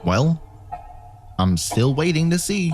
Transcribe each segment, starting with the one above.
Well, I'm still waiting to see.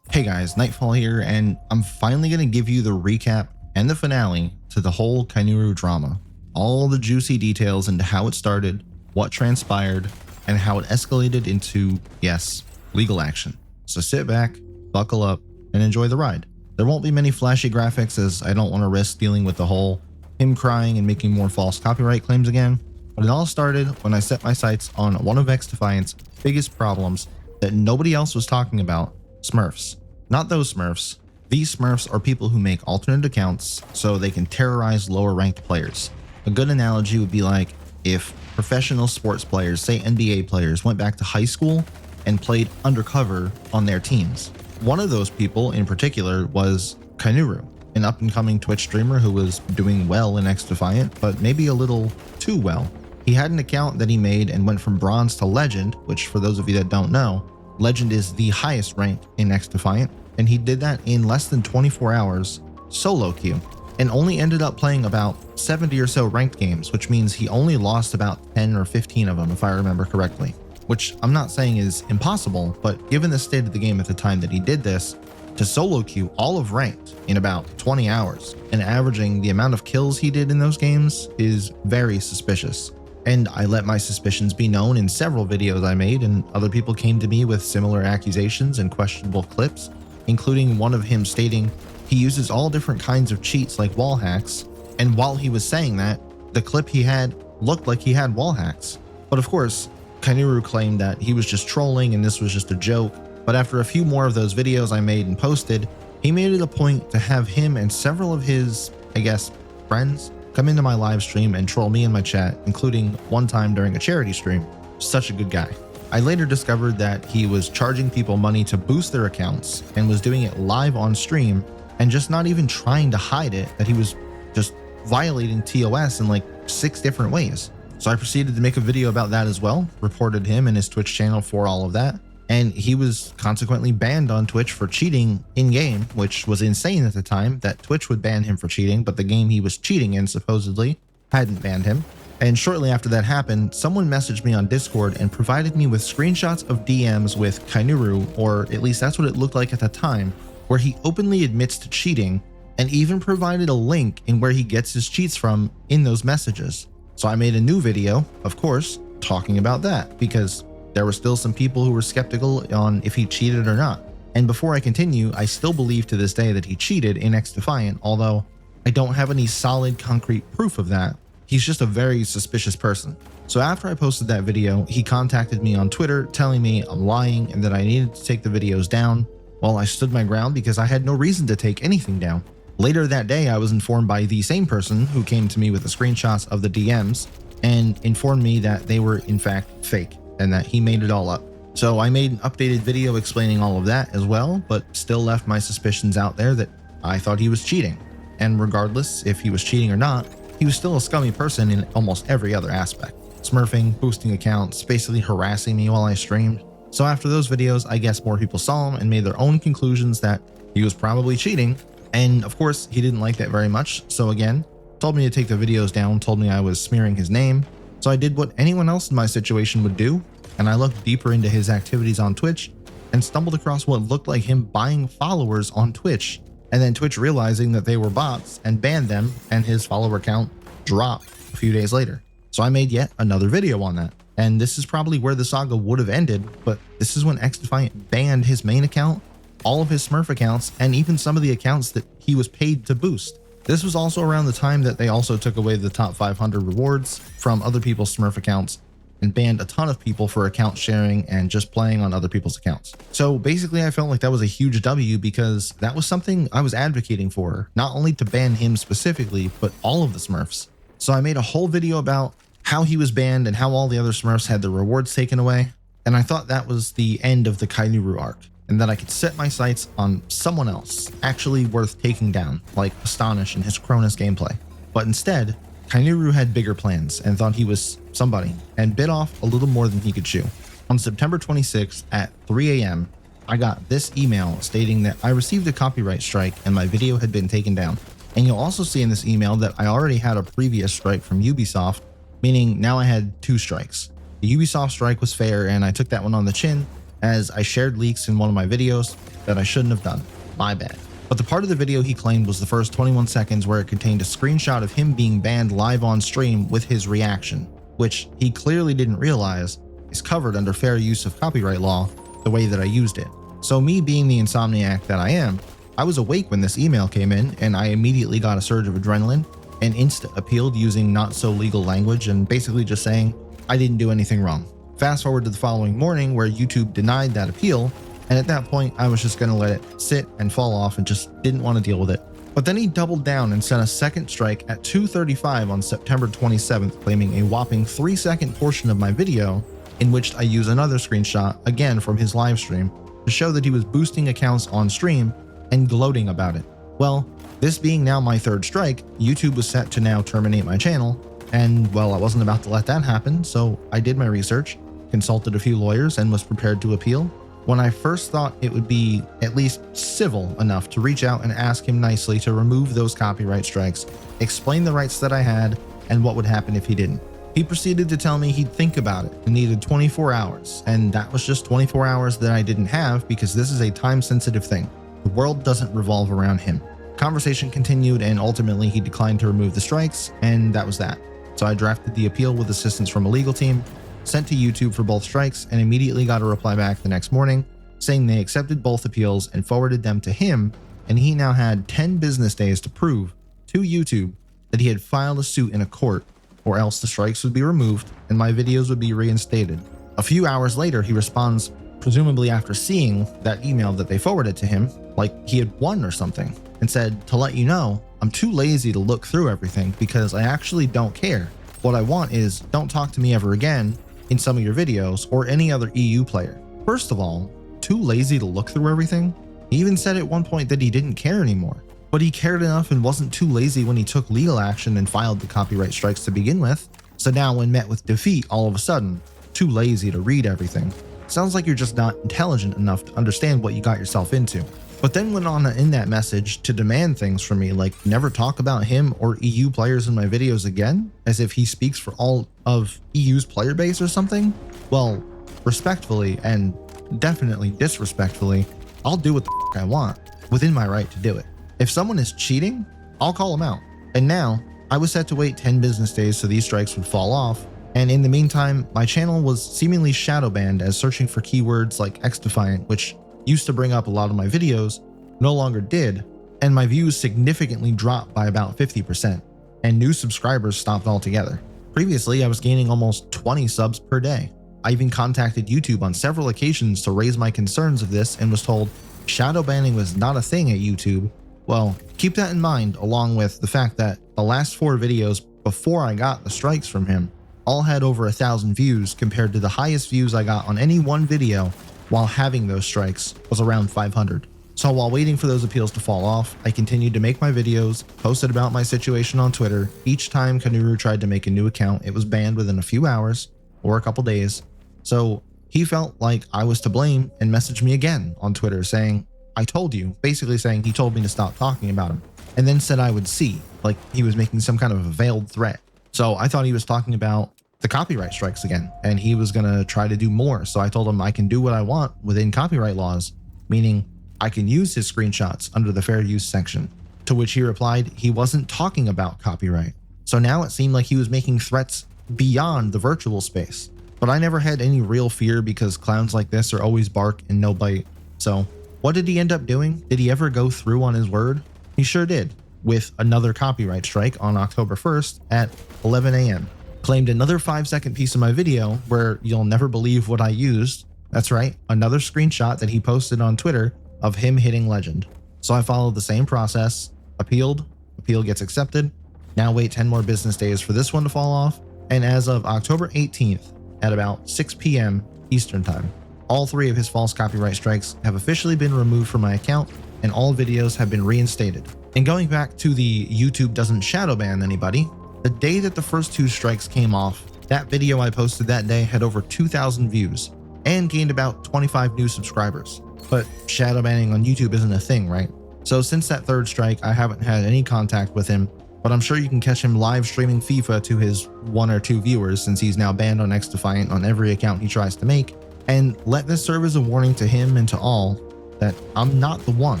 Hey guys, Nightfall here, and I'm finally going to give you the recap and the finale to the whole Kynuru drama. All the juicy details into how it started, what transpired, and how it escalated into, yes, legal action. So sit back, buckle up, and enjoy the ride. There won't be many flashy graphics as I don't want to risk dealing with the whole him crying and making more false copyright claims again. But it all started when I set my sights on one of XDefiant's biggest problems that nobody else was talking about: Smurfs. Not those Smurfs. These Smurfs are people who make alternate accounts so they can terrorize lower ranked players. A good analogy would be like if professional sports players, say NBA players, went back to high school and played undercover on their teams. One of those people in particular was Kynuru, an up-and-coming Twitch streamer who was doing well in XDefiant, but maybe a little too well. He had an account that he made and went from bronze to legend, which for those of you that don't know, legend is the highest rank in XDefiant, and he did that in less than 24 hours solo queue, and only ended up playing about 70 or so ranked games, which means he only lost about 10 or 15 of them if I remember correctly, which I'm not saying is impossible, but given the state of the game at the time that he did this, to solo queue all of ranked in about 20 hours and averaging the amount of kills he did in those games is very suspicious. And I let my suspicions be known in several videos I made, and other people came to me with similar accusations and questionable clips, including one of him stating he uses all different kinds of cheats like wall hacks, and while he was saying that, the clip he had looked like he had wall hacks. But of course, Kynuru claimed that he was just trolling and this was just a joke, but after a few more of those videos I made and posted, he made it a point to have him and several of his, I guess, friends come into my live stream and troll me in my chat, including one time during a charity stream. Such a good guy. I later discovered that he was charging people money to boost their accounts and was doing it live on stream and just not even trying to hide it, that he was just violating TOS in like 6 different ways. So I proceeded to make a video about that as well, reported him and his Twitch channel for all of that, and he was consequently banned on Twitch for cheating in-game, which was insane at the time that Twitch would ban him for cheating, but the game he was cheating in supposedly hadn't banned him. And shortly after that happened, someone messaged me on Discord and provided me with screenshots of DMs with Kynuru, or at least that's what it looked like at the time, where he openly admits to cheating and even provided a link in where he gets his cheats from in those messages. So I made a new video, of course, talking about that, because there were still some people who were skeptical on if he cheated or not. And before I continue, I still believe to this day that he cheated in XDefiant, although I don't have any solid concrete proof of that. He's just a very suspicious person. So after I posted that video, he contacted me on Twitter telling me I'm lying and that I needed to take the videos down. Well, I stood my ground because I had no reason to take anything down. Later that day, I was informed by the same person who came to me with the screenshots of the DMs and informed me that they were in fact fake and that he made it all up. So I made an updated video explaining all of that as well, but still left my suspicions out there that I thought he was cheating. And regardless if he was cheating or not, he was still a scummy person in almost every other aspect. Smurfing, boosting accounts, basically harassing me while I streamed. So after those videos, I guess more people saw him and made their own conclusions that he was probably cheating. And of course, he didn't like that very much. So again, told me to take the videos down, told me I was smearing his name. So I did what anyone else in my situation would do, and I looked deeper into his activities on Twitch and stumbled across what looked like him buying followers on Twitch, and then Twitch realizing that they were bots and banned them, and his follower count dropped a few days later. So I made yet another video on that. And this is probably where the saga would have ended, but this is when XDefiant banned his main account, all of his Smurf accounts, and even some of the accounts that he was paid to boost. This was also around the time that they also took away the top 500 rewards from other people's Smurf accounts and banned a ton of people for account sharing and just playing on other people's accounts. So basically I felt like that was a huge W because that was something I was advocating for, not only to ban him specifically, but all of the Smurfs. So I made a whole video about how he was banned and how all the other Smurfs had their rewards taken away. And I thought that was the end of the Kynuru arc, and that I could set my sights on someone else actually worth taking down, like Astonish and his Cronus gameplay. But instead, Kynuru had bigger plans and thought he was somebody and bit off a little more than he could chew. On September 26th at 3 a.m., I got this email stating that I received a copyright strike and my video had been taken down. And you'll also see in this email that I already had a previous strike from Ubisoft, meaning now I had 2 strikes. The Ubisoft strike was fair and I took that one on the chin as I shared leaks in one of my videos that I shouldn't have done. My bad. But the part of the video he claimed was the first 21 seconds where it contained a screenshot of him being banned live on stream with his reaction, which he clearly didn't realize is covered under fair use of copyright law the way that I used it. So me being the insomniac that I am, I was awake when this email came in and I immediately got a surge of adrenaline and appealed using not so legal language and basically just saying I didn't do anything wrong. Fast forward to the following morning where YouTube denied that appeal, and at that point I was just going to let it sit and fall off and just didn't want to deal with it. But then he doubled down and sent a second strike at 2:35 on September 27th, claiming a whopping 3-second portion of my video in which I use another screenshot, again from his live stream, to show that he was boosting accounts on stream and gloating about it. Well, this being now my 3rd strike, YouTube was set to now terminate my channel, and well, I wasn't about to let that happen, so I did my research, consulted a few lawyers, and was prepared to appeal. When I first thought it would be at least civil enough to reach out and ask him nicely to remove those copyright strikes, explain the rights that I had, and what would happen if he didn't. He proceeded to tell me he'd think about it and needed 24 hours, and that was just 24 hours that I didn't have because this is a time-sensitive thing. The world doesn't revolve around him. Conversation continued and ultimately he declined to remove the strikes, and that was that. So I drafted the appeal with assistance from a legal team, sent to YouTube for both strikes, and immediately got a reply back the next morning saying they accepted both appeals and forwarded them to him, and he now had 10 business days to prove to YouTube that he had filed a suit in a court, or else the strikes would be removed and my videos would be reinstated. A few hours later, he responds, presumably after seeing that email that they forwarded to him, like he had won or something, and said, "To let you know, I'm too lazy to look through everything because I actually don't care. What I want is don't talk to me ever again in some of your videos or any other EU player." First of all, too lazy to look through everything? He even said at one point that he didn't care anymore, but he cared enough and wasn't too lazy when he took legal action and filed the copyright strikes to begin with. So now when met with defeat, all of a sudden, too lazy to read everything. Sounds like you're just not intelligent enough to understand what you got yourself into. But then went on in that message to demand things from me, like never talk about him or EU players in my videos again, as if he speaks for all of EU's player base or something. Well, respectfully and definitely disrespectfully, I'll do what the f I want, within my right to do it. If someone is cheating, I'll call them out. And now, I was set to wait 10 business days so these strikes would fall off, and in the meantime, my channel was seemingly shadow banned as searching for keywords like XDefiant, which used to bring up a lot of my videos, no longer did, and my views significantly dropped by about 50%, and new subscribers stopped altogether. Previously, I was gaining almost 20 subs per day. I even contacted YouTube on several occasions to raise my concerns of this and was told shadow banning was not a thing at YouTube. Well, keep that in mind, along with the fact that the last 4 videos before I got the strikes from him all had over 1,000 views compared to the highest views I got on any one video while having those strikes was around 500. So while waiting for those appeals to fall off, I continued to make my videos, posted about my situation on Twitter. Each time Kynuru tried to make a new account, it was banned within a few hours or a couple days. So he felt like I was to blame and messaged me again on Twitter saying, "I told you," basically saying he told me to stop talking about him, and then said I would see, like he was making some kind of a veiled threat. So I thought he was talking about the copyright strikes again, and he was gonna try to do more. So I told him I can do what I want within copyright laws, meaning I can use his screenshots under the fair use section, to which he replied he wasn't talking about copyright. So now it seemed like he was making threats beyond the virtual space. But I never had any real fear because clowns like this are always bark and no bite. So what did he end up doing? Did he ever go through on his word? He sure did, with another copyright strike on October 1st at 11 a.m. Claimed another 5-second piece of my video where you'll never believe what I used. That's right, another screenshot that he posted on Twitter of him hitting legend. So I followed the same process, appealed, appeal gets accepted, now wait 10 more business days for this one to fall off, and as of October 18th at about 6 p.m. Eastern Time, all 3 of his false copyright strikes have officially been removed from my account and all videos have been reinstated. And going back to the YouTube doesn't shadow ban anybody, the day that the first 2 strikes came off, that video I posted that day had over 2,000 views. and gained about 25 new subscribers. But shadow banning on YouTube isn't a thing, right? So since that third strike, I haven't had any contact with him, but I'm sure you can catch him live streaming FIFA to his 1 or 2 viewers since he's now banned on XDefiant on every account he tries to make. And let this serve as a warning to him and to all that I'm not the one.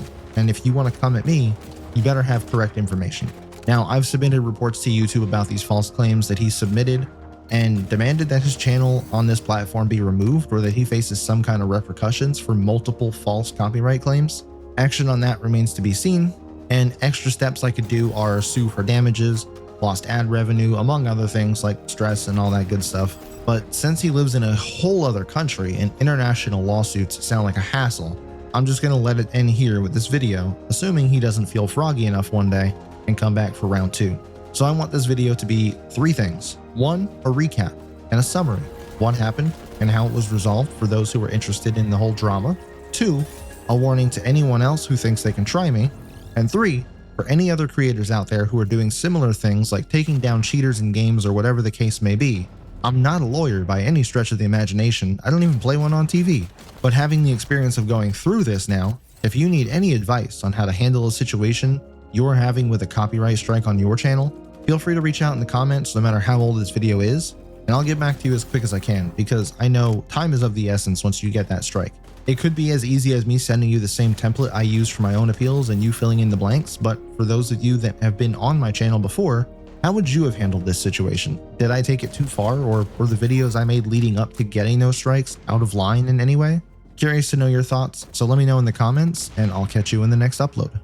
And if you want to come at me, you better have correct information. Now, I've submitted reports to YouTube about these false claims that he submitted and demanded that his channel on this platform be removed or that he faces some kind of repercussions for multiple false copyright claims. Action on that remains to be seen, and extra steps I could do are sue for damages, lost ad revenue, among other things like stress and all that good stuff. But since he lives in a whole other country and international lawsuits sound like a hassle, I'm just going to let it end here with this video, assuming he doesn't feel froggy enough one day and come back for round 2. So I want this video to be 3 things. 1, a recap and a summary. What happened and how it was resolved for those who are interested in the whole drama. 2, a warning to anyone else who thinks they can try me. And 3, for any other creators out there who are doing similar things like taking down cheaters in games or whatever the case may be. I'm not a lawyer by any stretch of the imagination. I don't even play one on TV. But having the experience of going through this now, if you need any advice on how to handle a situation you're having with a copyright strike on your channel, feel free to reach out in the comments no matter how old this video is, and I'll get back to you as quick as I can because I know time is of the essence once you get that strike. It could be as easy as me sending you the same template I use for my own appeals and you filling in the blanks, but for those of you that have been on my channel before, how would you have handled this situation? Did I take it too far, or were the videos I made leading up to getting those strikes out of line in any way? Curious to know your thoughts, so let me know in the comments and I'll catch you in the next upload.